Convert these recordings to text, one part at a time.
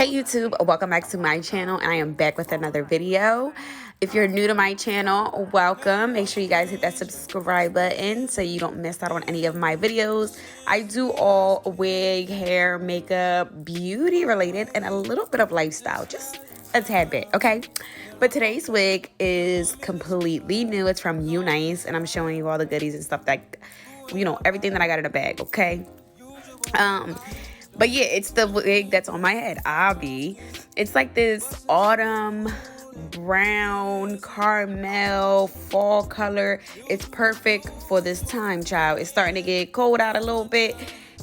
Hey YouTube, welcome back to my channel, and I am back with another video. If you're new to my channel, welcome. Make sure you guys hit that subscribe button so you don't miss out on any of my videos. I do all wig, hair, makeup, beauty related, and a little bit of lifestyle, just a tad bit, okay? But today's wig is completely new. It's from UNice, and I'm showing you all the goodies and stuff that, you know, everything that I got in the bag, okay? But yeah, it's the wig that's on my head, Abby. It's like this autumn brown caramel fall color. It's perfect for this time, child. It's starting to get cold out a little bit,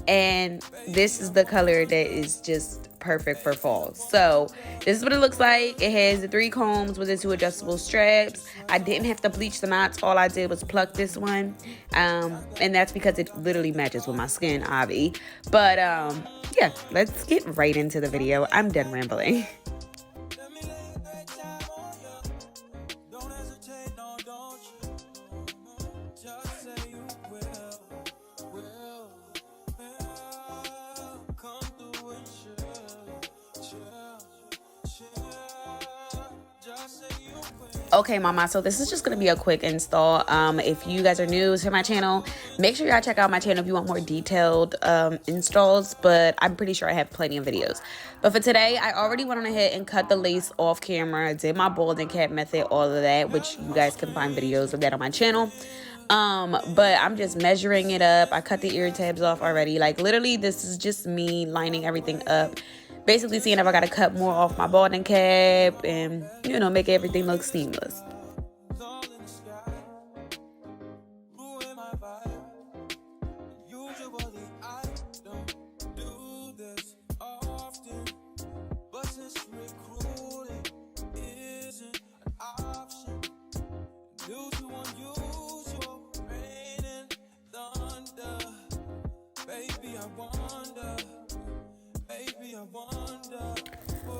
and this is the color that is just perfect for fall. So this is what it looks like. It has the 3 combs with the 2 adjustable straps. I didn't have to bleach the knots. All I did was pluck this one, and that's because it literally matches with my skin, Abby. But yeah, let's get right into the video. I'm done rambling. Okay, mama, so this is just gonna be a quick install. If you guys are new to my channel, make sure y'all check out my channel if you want more detailed installs, but I'm pretty sure I have plenty of videos. But for today, I already went on ahead and cut the lace off camera, did my balding cap method, all of that, which you guys can find videos of that on my channel. But I'm just measuring it up. I cut the ear tabs off already. Like, literally, this is just me lining everything up, basically seeing if I gotta cut more off my balding cap and, you know, make everything look seamless.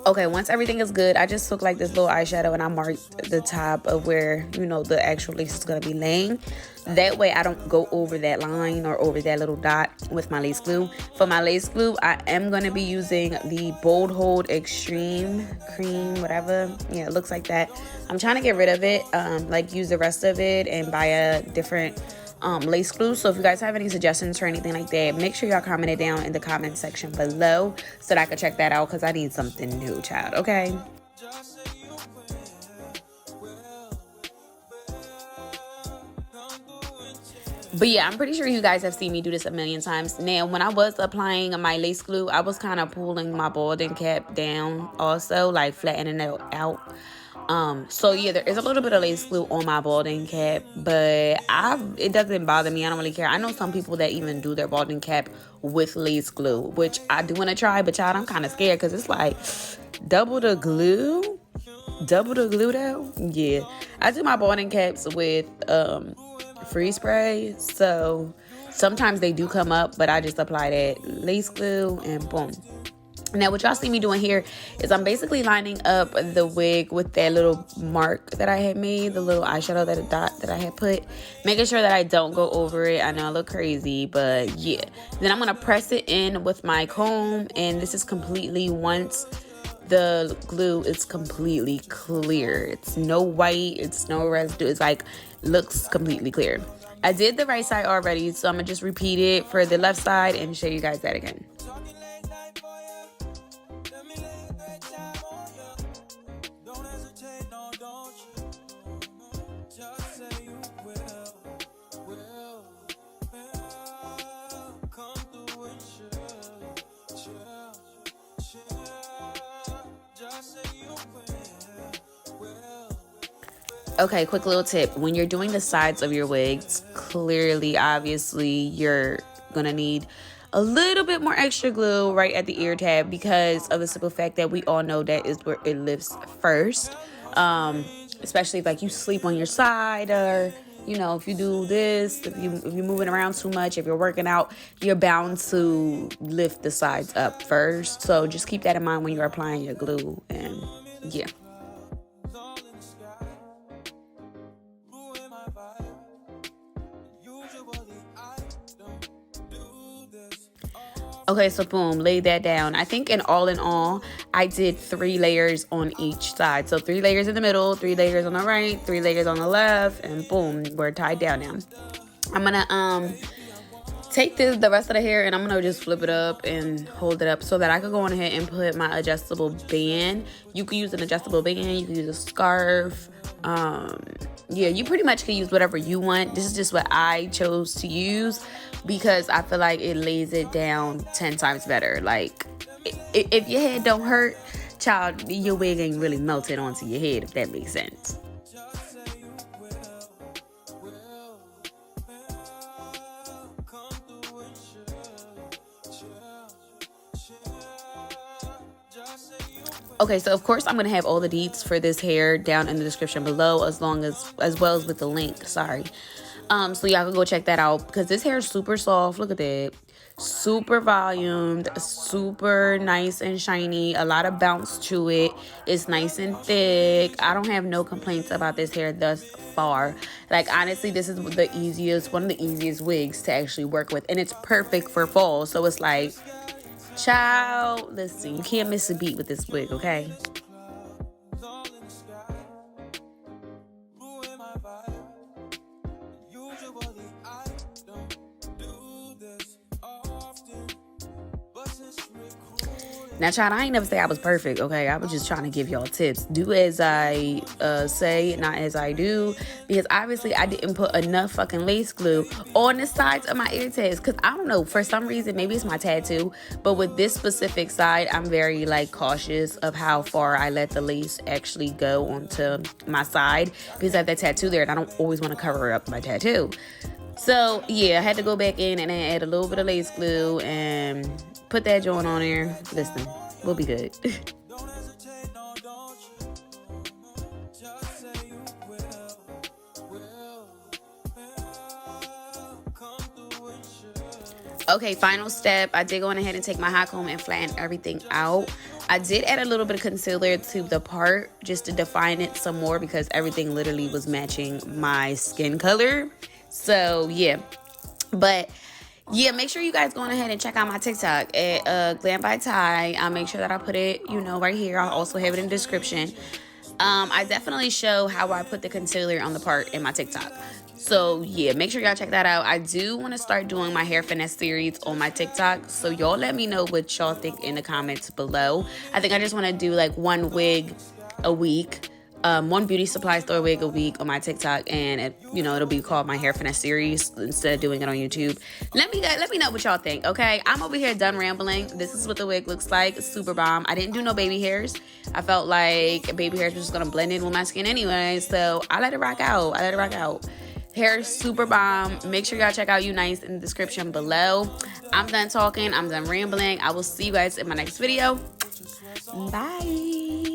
Okay, once everything is good, I just took like this little eyeshadow and I marked the top of where, you know, the actual lace is going to be laying. That way I don't go over that line or over that little dot with my lace glue. For my lace glue, I am going to be using the Bold Hold Extreme Cream, whatever. Yeah, it looks like that. I'm trying to get rid of it, like use the rest of it and buy a different lace glue. So if you guys have any suggestions or anything like that, make sure y'all comment it down in the comment section below so that I can check that out, because I need something new, child, okay? But yeah, I'm pretty sure you guys have seen me do this a million times. Now, when I was applying my lace glue, I was kind of pulling my balding cap down also, like flattening it out. So yeah, there is a little bit of lace glue on my balding cap, but it doesn't bother me. I don't really care. I know some people that even do their balding cap with lace glue, which I do want to try, but child, I'm kind of scared because it's like double the glue though. Yeah, I do my balding caps with free spray, so sometimes they do come up, but I just apply that lace glue and boom. Now, what y'all see me doing here is I'm basically lining up the wig with that little mark that I had made, the little eyeshadow, that dot that I had put, making sure that I don't go over it. I know I look crazy, but yeah. Then I'm going to press it in with my comb, and this is completely, once the glue is completely clear. It's no white, it's no residue. It's like, looks completely clear. I did the right side already, so I'm going to just repeat it for the left side and show you guys that again. Okay, quick little tip. When you're doing the sides of your wigs, clearly, obviously, you're going to need a little bit more extra glue right at the ear tab, because of the simple fact that we all know that is where it lifts first. Especially if, like, you sleep on your side, or, you know, if you do this, if you're moving around too much, if you're working out, you're bound to lift the sides up first. So just keep that in mind when you're applying your glue, and yeah. Okay, so boom, laid that down. I think in all, I did 3 layers on each side. So 3 layers in the middle, 3 layers on the right, 3 layers on the left, and boom, we're tied down now. I'm gonna take the rest of the hair and I'm gonna just flip it up and hold it up so that I could go on ahead and put my adjustable band. You could use an adjustable band, you could use a scarf. Yeah, you pretty much can use whatever you want. This is just what I chose to use because I feel like it lays it down 10 times better. Like, if your head don't hurt, child, your wig ain't really melted onto your head, if that makes sense. Okay, so of course I'm gonna have all the deets for this hair down in the description below, as well as with the link. Sorry. So y'all can go check that out because this hair is super soft. Look at that. Super volumed, super nice and shiny, a lot of bounce to it. It's nice and thick. I don't have no complaints about this hair thus far. Like, honestly, this is one of the easiest wigs to actually work with, and it's perfect for fall. So it's like, child, listen, you can't miss a beat with this wig, okay? Now, child, I ain't never say I was perfect, okay? I was just trying to give y'all tips. Do as I say, not as I do. Because obviously, I didn't put enough fucking lace glue on the sides of my ear tabs. Because I don't know, for some reason, maybe it's my tattoo. But with this specific side, I'm very, like, cautious of how far I let the lace actually go onto my side. Because I have that tattoo there, and I don't always want to cover up my tattoo. So, yeah, I had to go back in and add a little bit of lace glue and put that joint on there. Listen, we'll be good. Okay, final step. I did go on ahead and take my hot comb and flatten everything out. I did add a little bit of concealer to the part just to define it some more because everything literally was matching my skin color. So, yeah. But yeah, make sure you guys go on ahead and check out my TikTok at glambytai. I'll make sure that I put it, right here. I'll also have it in the description. I definitely show how I put the concealer on the part in my TikTok. So, yeah, make sure y'all check that out. I do want to start doing my hair finesse series on my TikTok. So, y'all let me know what y'all think in the comments below. I think I just want to do, like, one wig a week. One beauty supply store wig a week on my TikTok, and it'll be called my hair finesse series instead of doing it on YouTube. Let me know what y'all think, okay? I'm over here done rambling. This is what the wig looks like. It's super bomb. I didn't do no baby hairs. I felt like baby hairs was just gonna blend in with my skin anyway, so I let it rock out. Hair is super bomb. Make sure y'all check out UNice in the description below. I'm done talking. I'm done rambling. I will see you guys in my next video. Bye.